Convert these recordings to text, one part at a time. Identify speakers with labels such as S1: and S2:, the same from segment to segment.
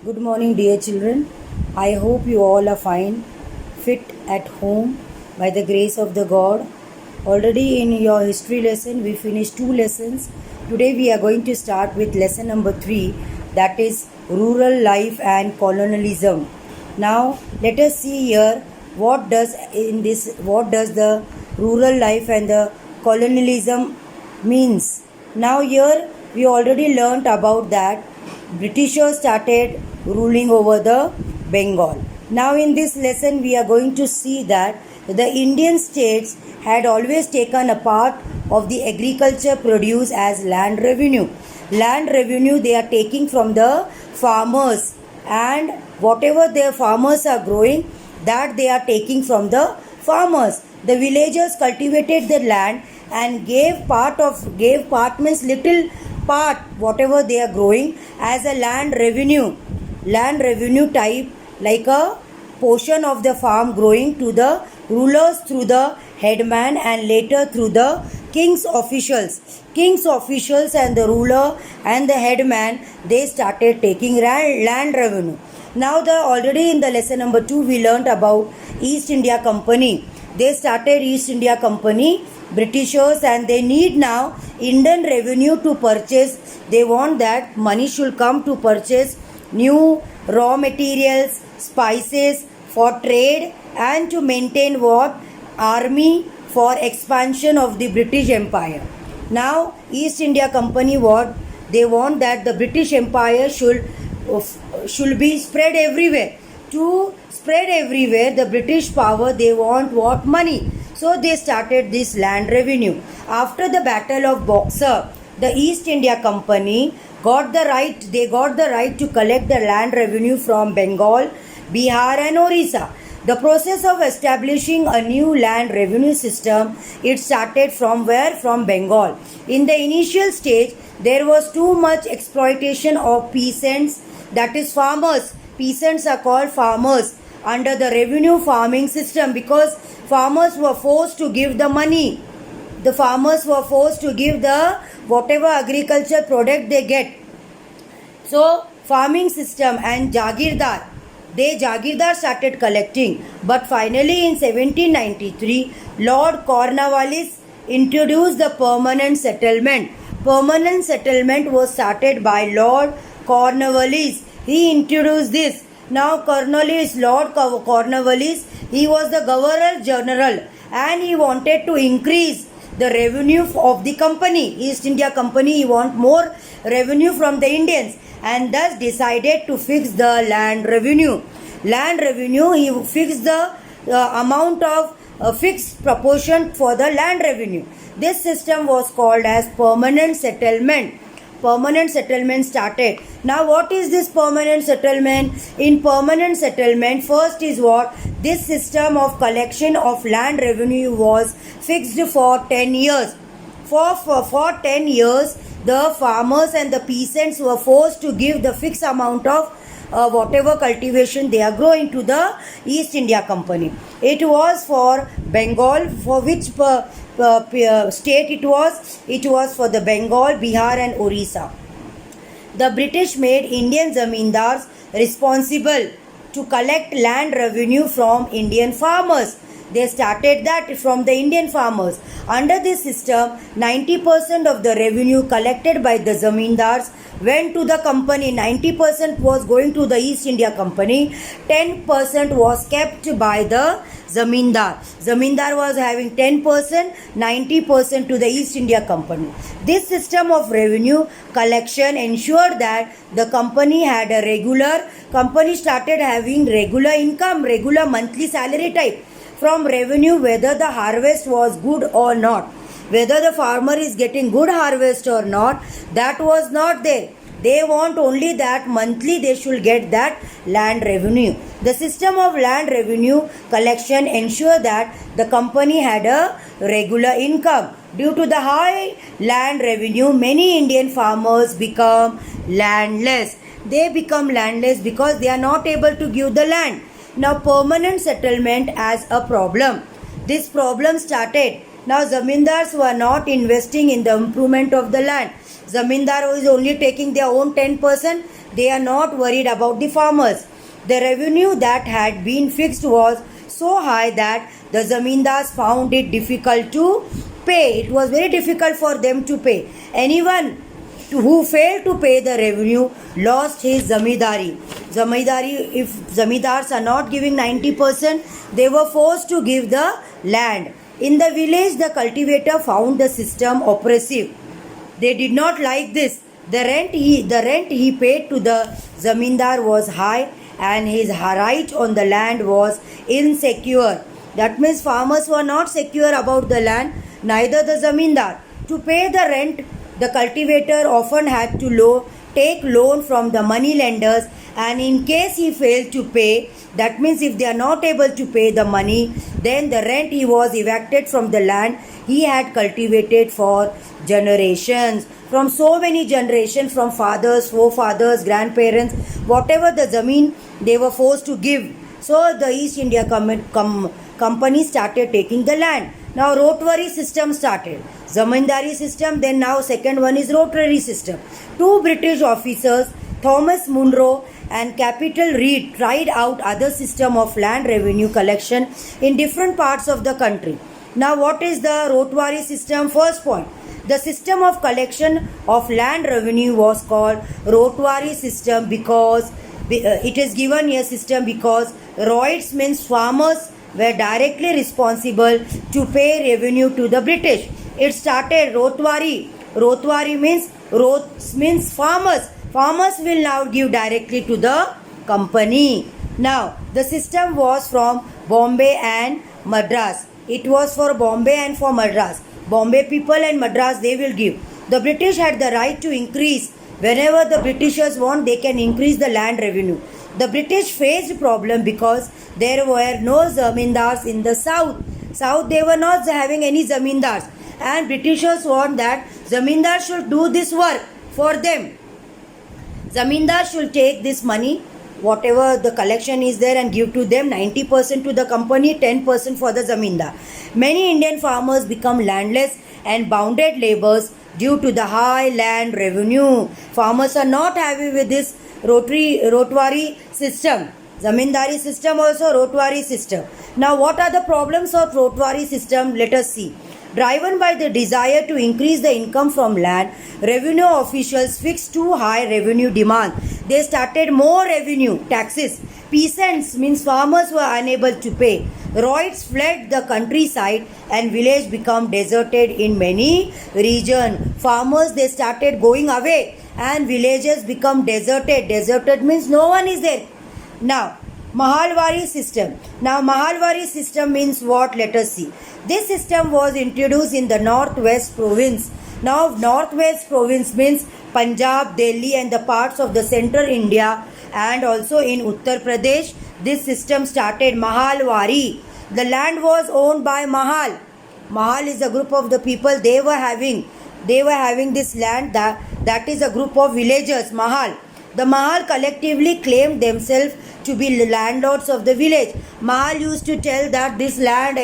S1: Good morning, dear children. I hope you all are fine, fit at home by the grace of the God. Already in your history lesson, we finished 2 lessons. Today, we are going to start with lesson number 3, that is rural life and colonialism. Now, let us see here what does the rural life and the colonialism means. Now, here we already learnt about that Britishers started ruling over the Bengal. Now, in this lesson, we are going to see that the Indian states had always taken a part of the agriculture produce as land revenue. Land revenue they are taking from the farmers, and whatever their farmers are growing, that they are taking from the farmers. The villagers cultivated their land and gave part means little part whatever they are growing as a land revenue type, like a portion of the farm growing to the rulers through the headman and later through the king's officials and the ruler and the headman, they started taking land revenue. Now, already in the lesson number 2 we learnt about East India Company. They started East India Company, Britishers, and they need now Indian revenue to purchase. They want that money should come to purchase new raw materials, spices for trade, and to maintain what? Army for expansion of the British Empire. Now, East India Company, what? They want that the British Empire should be spread everywhere. To spread everywhere the British power, they want what? Money. So they started this land revenue. After the Battle of Boxer, the East India Company got the right to collect the land revenue from Bengal, Bihar and Orissa. The process of establishing a new land revenue system, it started from where? From Bengal. In the initial stage, there was too much exploitation of peasants, that is farmers. Peasants are called farmers under the revenue farming system, because farmers were forced to give the money. The farmers were forced to give the whatever agriculture product they get. So farming system and Jagirdar started collecting. But finally in 1793, Lord Cornwallis introduced the permanent settlement. Permanent settlement was started by Lord Cornwallis. He introduced this. Now Lord Cornwallis, he was the Governor General, and he wanted to increase the revenue of the company, East India Company. He want more revenue from the Indians, and thus decided to fix the land revenue. Land revenue, he fixed the amount of a fixed proportion for the land revenue. This system was called as permanent settlement. Permanent settlement started. Now, what is this permanent settlement? In permanent settlement, first is what? This system of collection of land revenue was fixed for 10 years. For 10 years, the farmers and the peasants were forced to give the fixed amount of whatever cultivation they are growing to the East India Company. It was for Bengal. For which state it was? It was for the Bengal, Bihar and Orissa. The British made Indian zamindars responsible to collect land revenue from Indian farmers. They started that from the Indian farmers. Under this system, 90% of the revenue collected by the zamindars went to the company. 90% was going to the East India Company. 10% was kept by the zamindar. Zamindar was having 10%, 90% to the East India Company. This system of revenue collection ensured that the company started having regular income, regular monthly salary type from revenue, whether the harvest was good or not. Whether the farmer is getting good harvest or not, that was not there. They want only that monthly they should get that land revenue. The system of land revenue collection ensured that the company had a regular income. Due to the high land revenue, many Indian farmers become landless. they become landless because they are not able to give the land. Now permanent settlement as a problem. This problem started. Now zamindars were not investing in the improvement of the land. Zamindar is only taking their own 10%. They are not worried about the farmers. The revenue that had been fixed was so high that the zamindars found it difficult to pay. It was very difficult for them to pay. Anyone who failed to pay the revenue lost his zamindari. Zamindari, if zamindars are not giving 90%, they were forced to give the land. In the village, the cultivator found the system oppressive. They did not like this. The rent he paid to the zamindar was high and his right on the land was insecure. That means farmers were not secure about the land, neither the zamindar. To pay the rent, the cultivator often had to take loan from the money lenders, and in case he failed to pay, that means if they are not able to pay the money, then the rent he was evicted from the land he had cultivated for generations. From so many generations, from fathers, forefathers, grandparents, whatever the zameen they were forced to give. So the East India Company started taking the land. Now rotary system started. Zamindari system, then now second one is rotary system. Two British officers, Thomas Munro and Capital Reed, tried out other system of land revenue collection in different parts of the country. Now what is the rotary system? First point. The system of collection of land revenue was called rotary system because it is given a system because roids means farmers were directly responsible to pay revenue to the British. It started rotary. Rotary means farmers. Farmers will now give directly to the company. Now the system was from Bombay and Madras. It was for Bombay and for Madras. Bombay people and Madras, they will give. The British had the right to increase. Whenever the Britishers want, they can increase the land revenue. The British faced problem because there were no zamindars in the south. South, they were not having any zamindars. And Britishers want that zamindars should do this work for them. Zamindar should take this money, whatever the collection is there, and give to them 90% to the company, 10% for the zamindar. Many Indian farmers become landless and bounded laborers due to the high land revenue. Farmers are not happy with this rotary system. Zamindari system also rotary system. Now what are the problems of rotary system? Let us see. Driven by the desire to increase the income from land, revenue officials fixed too high revenue demand. They started more revenue, taxes. Peasants means farmers were unable to pay. Roids fled the countryside and village become deserted in many regions. Farmers, they started going away and villages become deserted. Deserted means no one is there. Now, Mahalwari system. Now, Mahalwari system means what? Let us see. This system was introduced in the Northwest province. Now, Northwest province means Punjab, Delhi and the parts of the central India, and also in Uttar Pradesh. This system started Mahalwari. The land was owned by Mahal. Mahal is a group of the people, they were having this land. That is a group of villagers, Mahal. The Mahal collectively claimed themselves to be the landlords of the village. Mahal used to tell that this land,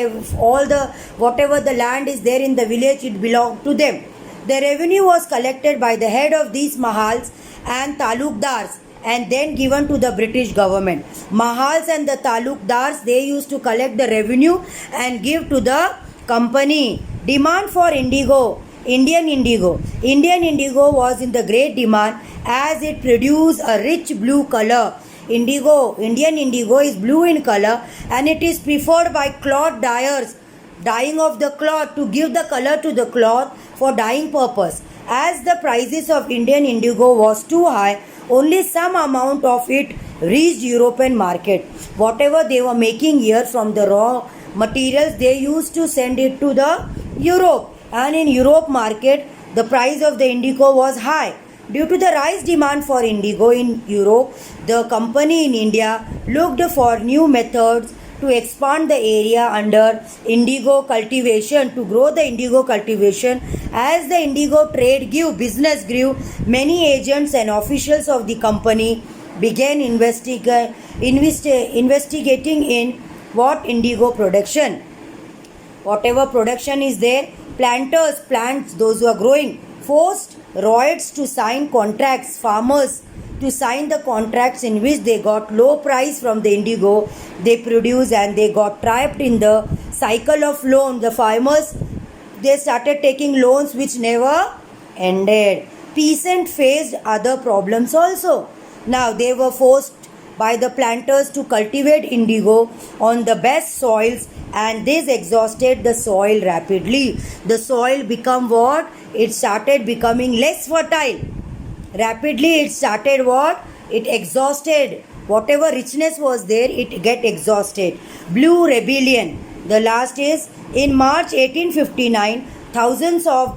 S1: whatever the land is there in the village, it belonged to them. The revenue was collected by the head of these Mahals and Talukdars and then given to the British government. Mahals and the Talukdars, they used to collect the revenue and give to the company. Demand for indigo. Indian indigo. Indian indigo was in the great demand as it produced a rich blue color. Indian indigo is blue in color and it is preferred by cloth dyers, dyeing of the cloth to give the color to the cloth for dyeing purpose. As the prices of Indian indigo was too high, only some amount of it reached European market. Whatever they were making here from the raw materials, they used to send it to the Europe. And in Europe market, the price of the indigo was high. Due to the rise demand for indigo in Europe, the company in India looked for new methods to expand the area under indigo cultivation, to grow the indigo cultivation. As the indigo trade grew, business grew, many agents and officials of the company began investigating in what indigo production. Whatever production is there, plants, those who are growing, forced roids to sign contracts, farmers to sign the contracts in which they got low price from the indigo they produce, and they got trapped in the cycle of loan. The farmers, they started taking loans which never ended. Peasants faced other problems also. Now they were forced by the planters to cultivate indigo on the best soils, and this exhausted the soil rapidly. The soil become what? It started becoming less fertile. Rapidly it started what? It exhausted. Whatever richness was there, it get exhausted. Blue rebellion. The last is in March 1859, thousands of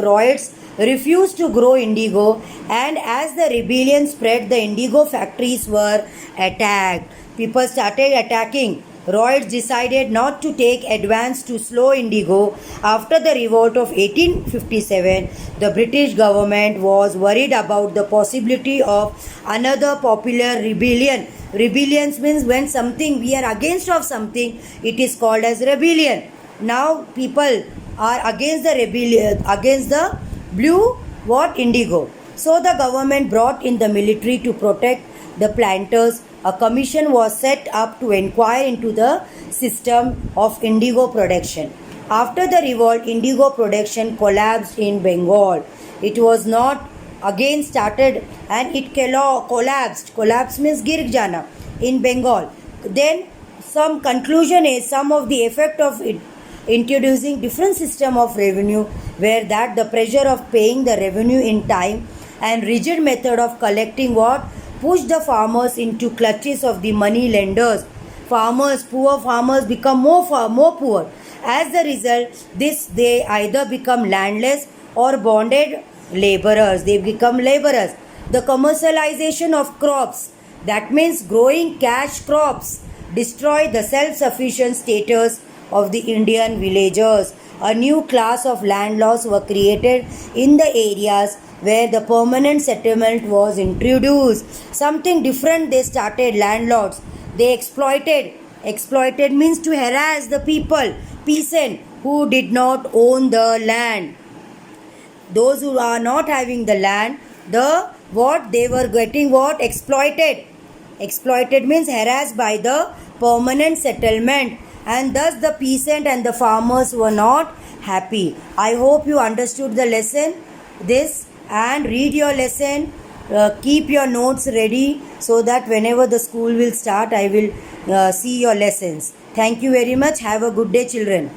S1: riots refused to grow indigo, and as the rebellion spread, the indigo factories were attacked. People started attacking. Riots decided not to take advance to slow indigo. After the revolt of 1857, the British government was worried about the possibility of another popular rebellion. Rebellions means when something we are against of something, it is called as rebellion. Now people are against the rebellion, against the blue what? Indigo. So the government brought in the military to protect the planters. A commission was set up to inquire into the system of indigo production. After the revolt, indigo production collapsed in Bengal. It was not again started, and it collapsed. Collapse means गिर जाना in Bengal. Then some conclusion is some of the effect of it introducing different system of revenue, where that the pressure of paying the revenue in time and rigid method of collecting what pushed the farmers into clutches of the money lenders. Poor farmers become more poor. As a result, they either become landless or bonded laborers. They become laborers. The commercialization of crops, that means growing cash crops, destroyed the self-sufficient status of the Indian villagers. A new class of landlords were created in the areas where the permanent settlement was introduced. Something different they started, landlords. They exploited. Exploited means to harass the people, peasant who did not own the land. Those who are not having the land, they were getting what? Exploited. Exploited means harassed by the permanent settlement, and thus the peasant and the farmers were not happy. I hope you understood the lesson. This and read your lesson. Keep your notes ready so that whenever the school will start, I will see your lessons. Thank you very much. Have a good day, children.